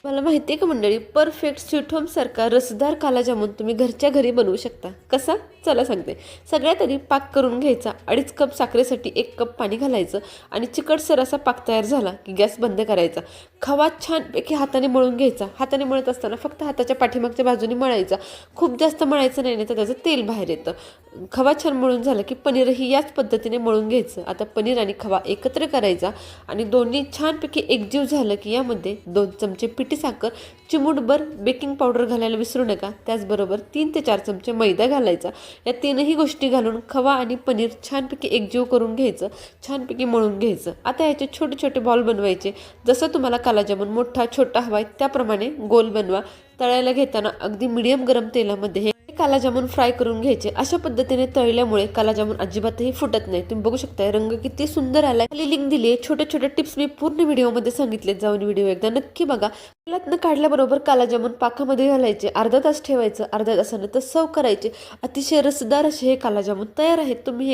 मला माहिती आहे का मंडळी, परफेक्ट स्वीट होम सारखा रसदार कालाजामुन तुम्ही घरच्या घरी बनवू शकता. कसा? चला सांगते. सगळ्यात आधी पाक करून घ्यायचा. 2.5 कप साखरेसाठी 1 कप पाणी घालायचं आणि चिकटसर असा पाक तयार झाला की गॅस बंद करायचा. खवा छानपैकी हाताने मळून घ्यायचा. हाताने मळत असताना फक्त हाताच्या पाठीमागच्या बाजूने मळायचा. खूप जास्त मळायचं नाही, तर त्याचं तेल बाहेर येतं. खवा छान मळून झालं की पनीरही याच पद्धतीने मळून घ्यायचं. आता पनीर आणि खवा एकत्र करायचा आणि दोन्ही छानपैकी एकजीव झालं की यामध्ये 2 चमचे पिठी साखर, चिमूटभर बेकिंग पावडर घालायला विसरू नका. त्याचबरोबर 3 ते 4 चमचे मैदा घालायचा. या तीनही गोष्टी घालून खवा आणि पनीर छानपैकी एकजीव करून घ्यायचं, छानपैकी मळून घ्यायचं. आता याचे छोटे छोटे बॉल बनवायचे. जसं तुम्हाला कालाजामुन मोठा छोटा हवा आहे त्याप्रमाणे गोल बनवा. तळायला घेताना अगदी मीडियम गरम तेलामध्ये हे कालाजामुन फ्राय करून घ्यायचे. अशा पद्धतीने तळल्यामुळे कालाजामुन अजिबातही फुटत नाही. तुम्ही बघू शकता रंग किती सुंदर आलाय. खाली लिंक दिली आहे. छोटे छोटे टिप्स मी पूर्ण व्हिडिओमध्ये सांगितले, जाऊन व्हिडिओ एकदा नक्की बघा. तेलातनं काढल्याबरोबर कालाजामुन पाकामध्ये घालायचे. अर्धा तास ठेवायचं. अर्ध्या तासानंतर सर्व करायचे. अतिशय रसदार असे हे कालाजामुन तयार आहेत. तुम्ही